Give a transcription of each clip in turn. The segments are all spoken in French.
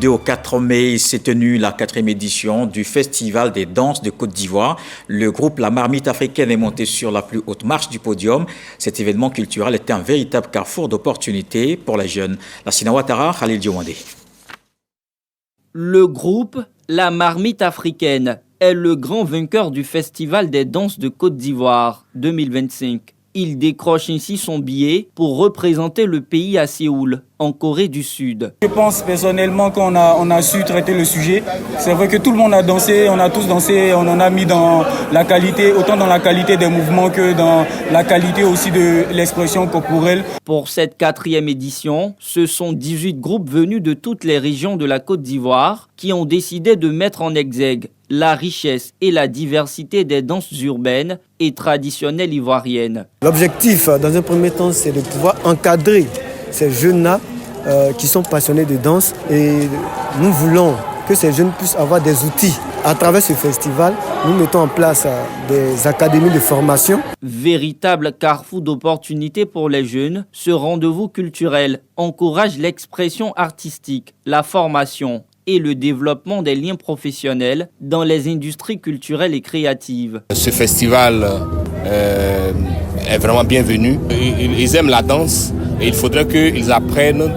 2 au 4 mai s'est tenue la 4e édition du Festival des danses de Côte d'Ivoire. Le groupe La Marmite Africaine est monté sur la plus haute marche du podium. Cet événement culturel était un véritable carrefour d'opportunités pour les jeunes. La Sinawatara, Khalil Diomandé. Le groupe La Marmite Africaine est le grand vainqueur du Festival des danses de Côte d'Ivoire 2025. Il décroche ainsi son billet pour représenter le pays à Séoul, en Corée du Sud. Je pense personnellement qu'on a su traiter le sujet. C'est vrai que tout le monde a dansé, on a tous dansé, on en a mis dans la qualité, autant dans la qualité des mouvements que dans la qualité aussi de l'expression corporelle. Pour cette 4e édition, ce sont 18 groupes venus de toutes les régions de la Côte d'Ivoire qui ont décidé de mettre en exergue la richesse et la diversité des danses urbaines et traditionnelles ivoiriennes. L'objectif, dans un premier temps, c'est de pouvoir encadrer ces jeunes-là qui sont passionnés de danse. Et nous voulons que ces jeunes puissent avoir des outils. À travers ce festival, nous mettons en place des académies de formation. Véritable carrefour d'opportunités pour les jeunes, ce rendez-vous culturel encourage l'expression artistique, la formation et le développement des liens professionnels dans les industries culturelles et créatives. Ce festival est vraiment bienvenu. Ils aiment la danse et il faudrait qu'ils apprennent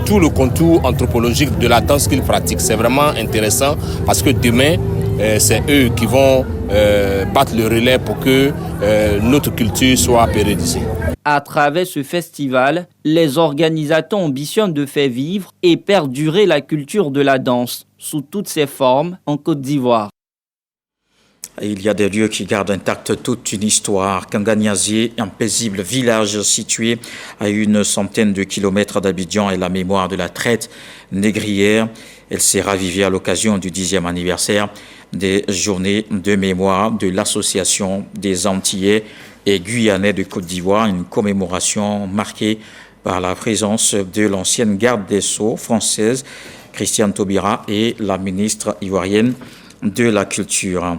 tout le contour anthropologique de la danse qu'ils pratiquent. C'est vraiment intéressant parce que demain, c'est eux qui vont battre le relais pour que notre culture soit pérennisée. À travers ce festival, les organisateurs ambitionnent de faire vivre et perdurer la culture de la danse sous toutes ses formes en Côte d'Ivoire. Il y a des lieux qui gardent intacte toute une histoire. Kanganiazié, un paisible village situé à une centaine de kilomètres d'Abidjan, est la mémoire de la traite négrière. Elle s'est ravivée à l'occasion du 10e anniversaire des journées de mémoire de l'Association des Antillais et Guyanais de Côte d'Ivoire, une commémoration marquée par la présence de l'ancienne garde des Sceaux française, Christiane Taubira, et la ministre ivoirienne de la Culture.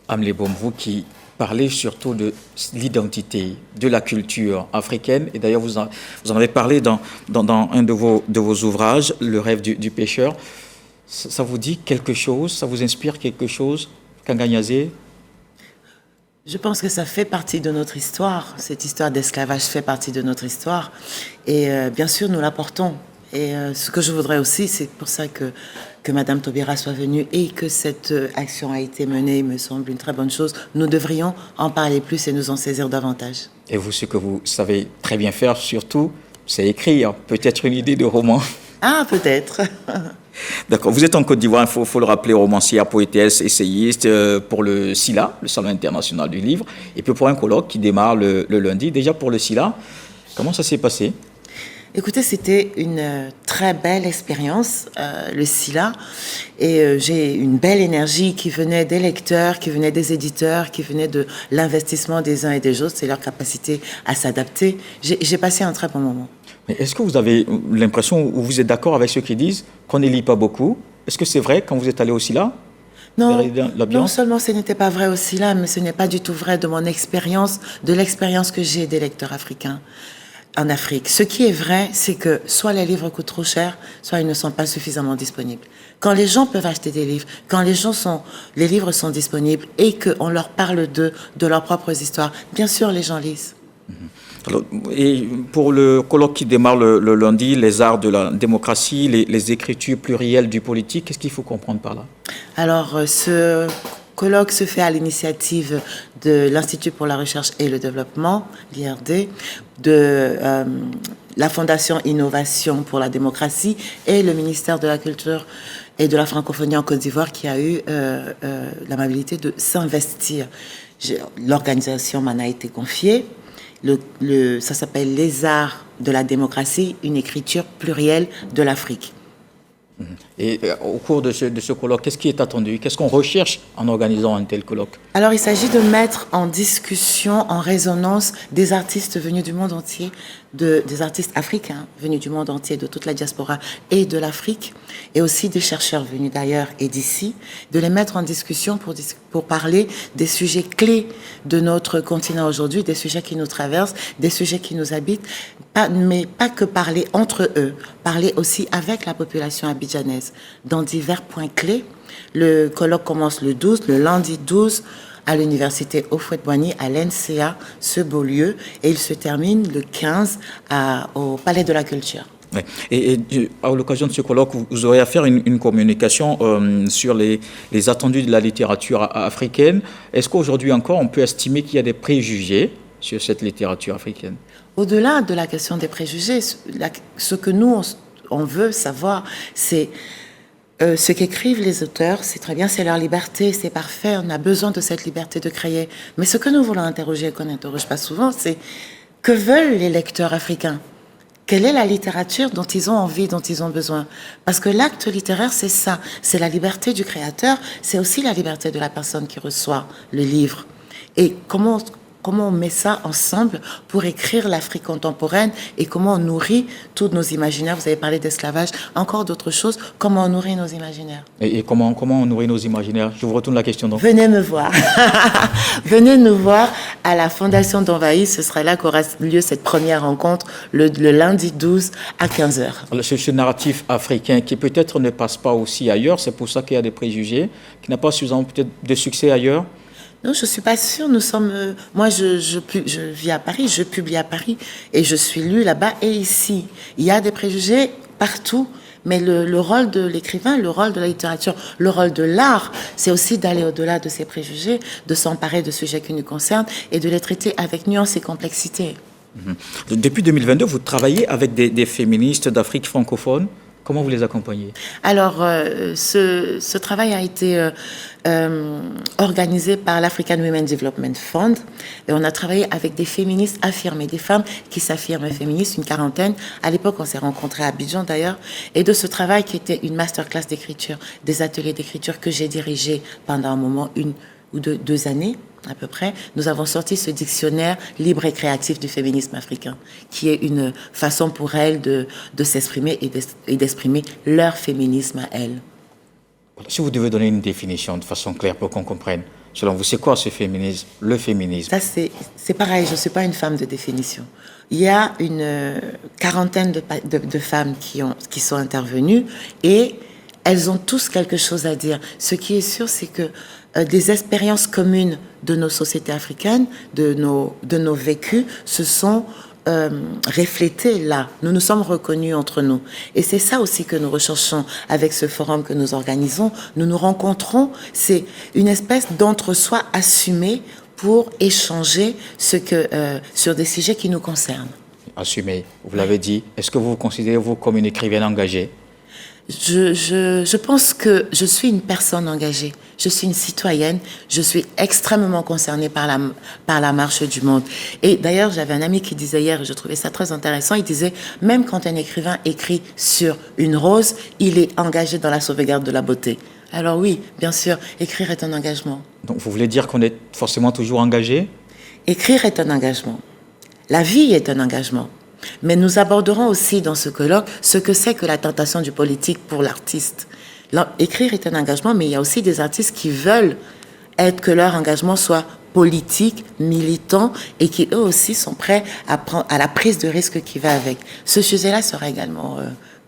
Amélie Boum, vous qui parlez surtout de l'identité, de la culture africaine, et d'ailleurs vous en avez parlé dans un de vos ouvrages, Le rêve du pêcheur. Ça vous dit quelque chose, ça vous inspire quelque chose, Kanganiazié? Je pense que ça fait partie de notre histoire. Cette histoire d'esclavage fait partie de notre histoire. Et bien sûr, nous la portons. Et ce que je voudrais aussi, c'est pour ça que Madame Taubira soit venue et que cette action a été menée, me semble une très bonne chose. Nous devrions en parler plus et nous en saisir davantage. Et vous, ce que vous savez très bien faire, surtout, c'est écrire. Peut-être une idée de roman. Ah, peut-être. D'accord. Vous êtes en Côte d'Ivoire, il faut le rappeler, romancière, poétesse, essayiste pour le SILA, le Salon international du livre, et puis pour un colloque qui démarre le lundi. Déjà pour le SILA, comment ça s'est passé? Écoutez, c'était une très belle expérience, le SILA, et j'ai une belle énergie qui venait des lecteurs, qui venait des éditeurs, qui venait de l'investissement des uns et des autres, c'est leur capacité à s'adapter. J'ai passé un très bon moment. Mais est-ce que vous avez l'impression, ou vous êtes d'accord avec ceux qui disent qu'on ne lit pas beaucoup? Est-ce que c'est vrai quand vous êtes allé au SILA? Non seulement ce n'était pas vrai au SILA, mais ce n'est pas du tout vrai de mon expérience, de l'expérience que j'ai des lecteurs africains en Afrique. Ce qui est vrai, c'est que soit les livres coûtent trop cher, soit ils ne sont pas suffisamment disponibles. Quand les gens peuvent acheter des livres, quand les livres sont disponibles et qu'on leur parle de leurs propres histoires, bien sûr les gens lisent. Alors, et pour le colloque qui démarre le lundi, les arts de la démocratie, les écritures plurielles du politique, qu'est-ce qu'il faut comprendre par là? Alors, ce colloque se fait à l'initiative de l'Institut pour la recherche et le développement, l'IRD, de la Fondation Innovation pour la démocratie et le ministère de la Culture et de la francophonie en Côte d'Ivoire qui a eu l'amabilité de s'investir. L'organisation m'en a été confiée. Ça s'appelle Les Arts de la démocratie, une écriture plurielle de l'Afrique. Et au cours de ce colloque, qu'est-ce qui est attendu? Qu'est-ce qu'on recherche en organisant un tel colloque? Alors, il s'agit de mettre en discussion, en résonance, des artistes venus du monde entier, des artistes africains venus du monde entier, de toute la diaspora et de l'Afrique, et aussi des chercheurs venus d'ailleurs et d'ici, de les mettre en discussion pour parler des sujets clés de notre continent aujourd'hui, des sujets qui nous traversent, des sujets qui nous habitent, mais pas que parler entre eux, parler aussi avec la population abidjanaise dans divers points clés. Le colloque commence le lundi 12, à l'université Houphouët-Boigny, à l'NCA, ce beau lieu, et il se termine le 15 au Palais de la Culture. Ouais. Et à l'occasion de ce colloque, vous aurez à faire une communication sur les attendus de la littérature africaine. Est-ce qu'aujourd'hui encore, on peut estimer qu'il y a des préjugés sur cette littérature africaine? Au-delà de la question des préjugés, ce que nous, on veut savoir, c'est ce qu'écrivent les auteurs, c'est très bien, c'est leur liberté, c'est parfait, on a besoin de cette liberté de créer. Mais ce que nous voulons interroger et qu'on n'interroge pas souvent, c'est que veulent les lecteurs africains? Quelle est la littérature dont ils ont envie, dont ils ont besoin? Parce que l'acte littéraire, c'est ça, c'est la liberté du créateur, c'est aussi la liberté de la personne qui reçoit le livre. Et comment on met ça ensemble pour écrire l'Afrique contemporaine et comment on nourrit tous nos imaginaires. Vous avez parlé d'esclavage, encore d'autres choses. Comment on nourrit nos imaginaires. Et comment on nourrit nos imaginaires? Je vous retourne la question donc. Venez me voir. Venez nous voir à la Fondation d'Envahi. Ce sera là qu'aura lieu cette première rencontre le lundi 12 à 15h. Ce narratif africain qui peut-être ne passe pas aussi ailleurs, c'est pour ça qu'il y a des préjugés, qui n'a pas suffisamment peut-être de succès ailleurs. Non, je suis pas sûre. Nous sommes. Moi, je vis à Paris, je publie à Paris et je suis lue là-bas et ici. Il y a des préjugés partout, mais le rôle de l'écrivain, le rôle de la littérature, le rôle de l'art, c'est aussi d'aller au-delà de ces préjugés, de s'emparer de sujets qui nous concernent et de les traiter avec nuance et complexité. Depuis 2022, vous travaillez avec des féministes d'Afrique francophone. Comment vous les accompagnez? Alors, ce travail a été organisé par l'African Women Development Fund et on a travaillé avec des féministes affirmées, des femmes qui s'affirment féministes, une quarantaine. À l'époque, on s'est rencontrés à Abidjan d'ailleurs. Et de ce travail qui était une masterclass d'écriture, des ateliers d'écriture que j'ai dirigés pendant un moment, 1 ou 2 années à peu près, nous avons sorti ce dictionnaire libre et créatif du féminisme africain, qui est une façon pour elles de s'exprimer et d'exprimer leur féminisme à elles. Si vous devez donner une définition de façon claire pour qu'on comprenne, selon vous, c'est quoi ce féminisme, le féminisme? Ça, c'est pareil, je ne suis pas une femme de définition. Il y a une quarantaine de femmes qui sont intervenues et elles ont tous quelque chose à dire. Ce qui est sûr, c'est que des expériences communes de nos sociétés africaines, de nos vécus, se sont reflétées là. Nous nous sommes reconnus entre nous. Et c'est ça aussi que nous recherchons avec ce forum que nous organisons. Nous nous rencontrons, c'est une espèce d'entre-soi assumé pour échanger sur des sujets qui nous concernent. Assumé, vous l'avez dit. Est-ce que vous vous considérez, vous, comme une écrivaine engagée? Je pense que je suis une personne engagée. Je suis une citoyenne. Je suis extrêmement concernée par la marche du monde. Et d'ailleurs, j'avais un ami qui disait hier, et je trouvais ça très intéressant, il disait, même quand un écrivain écrit sur une rose, il est engagé dans la sauvegarde de la beauté. Alors oui, bien sûr, écrire est un engagement. Donc vous voulez dire qu'on est forcément toujours engagé? Écrire est un engagement. La vie est un engagement. Mais nous aborderons aussi dans ce colloque ce que c'est que la tentation du politique pour l'artiste. Écrire est un engagement, mais il y a aussi des artistes qui veulent que leur engagement soit politique, militant, et qui eux aussi sont prêts à la prise de risque qui va avec. Ce sujet-là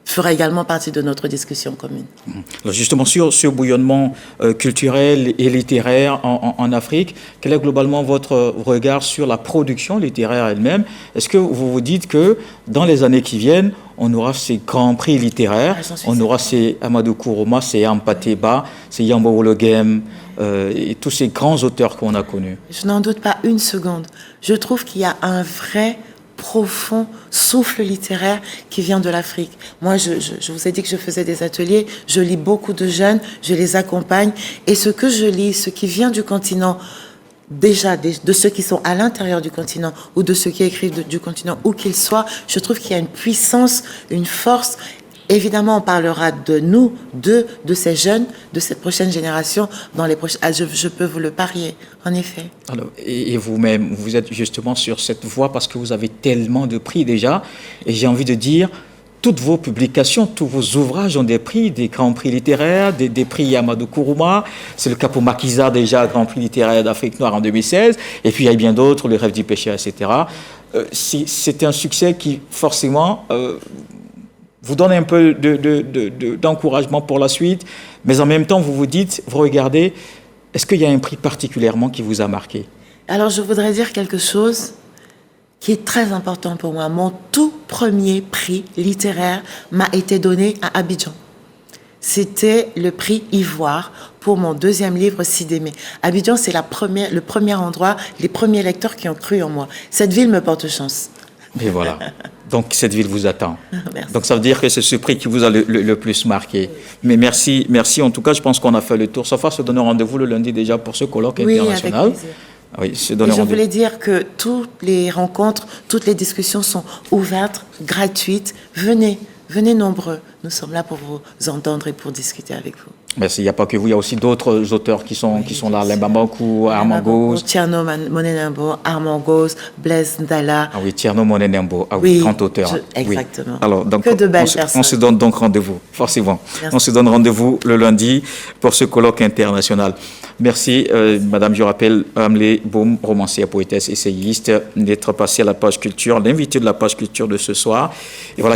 fera également partie de notre discussion commune. Alors justement, sur ce bouillonnement culturel et littéraire en Afrique, quel est globalement votre regard sur la production littéraire elle-même? Est-ce que vous vous dites que dans les années qui viennent, on aura ces grands prix littéraires, on aura ces Amadou Kourouma, ces Ampateba, ces Yambo Wologem, et tous ces grands auteurs qu'on a connus? Je n'en doute pas une seconde. Je trouve qu'il y a un vrai profond souffle littéraire qui vient de l'Afrique. Moi, je vous ai dit que je faisais des ateliers, je lis beaucoup de jeunes, je les accompagne, et ce que je lis, ce qui vient du continent, déjà de ceux qui sont à l'intérieur du continent ou de ceux qui écrivent du continent, où qu'ils soient, je trouve qu'il y a une puissance, une force Évidemment, on parlera de nous, de ces jeunes, de cette prochaine génération dans les prochaines. Je peux vous le parier, en effet. Alors, et vous-même, vous êtes justement sur cette voie parce que vous avez tellement de prix déjà. Et j'ai envie de dire, toutes vos publications, tous vos ouvrages ont des prix, des grands prix littéraires, des prix Yamadou Kourouma. C'est le cas pour Makiza déjà, grand prix littéraire d'Afrique noire en 2016. Et puis il y a bien d'autres, Le Rêve du péché, etc. C'est un succès qui, forcément, vous donne un peu d'encouragement pour la suite. Mais en même temps, vous vous dites, vous regardez, est-ce qu'il y a un prix particulièrement qui vous a marqué? Alors, je voudrais dire quelque chose qui est très important pour moi. Mon tout premier prix littéraire m'a été donné à Abidjan. C'était le prix Ivoire pour mon deuxième livre, Sidémé. Abidjan, c'est le premier endroit, les premiers lecteurs qui ont cru en moi. Cette ville me porte chance. Et voilà. Donc, cette ville vous attend. Merci. Donc, ça veut dire que c'est ce prix qui vous a le plus marqué. Mais merci. En tout cas, je pense qu'on a fait le tour. Safa se donne rendez-vous le lundi déjà pour ce colloque international. Avec plaisir. Oui, et je voulais dire que toutes les rencontres, toutes les discussions sont ouvertes, gratuites. Venez nombreux. Nous sommes là pour vous entendre et pour discuter avec vous. Merci. Il n'y a pas que vous, il y a aussi d'autres auteurs qui sont là, Lemba Mokou, Armand Gose. Tierno Monenembo, Armand Gose, Blaise Ndala. Ah oui, Tierno Monenembo, grand auteur. Exactement. Oui. Alors, donc, que de belles personnes. On se donne donc rendez-vous, forcément. Merci. On se donne rendez-vous le lundi pour ce colloque international. Merci, Madame, je rappelle, Amlé Boum, romancière, poétesse, essayiste, d'être passée à la page culture, l'invité de la page culture de ce soir. Et voilà.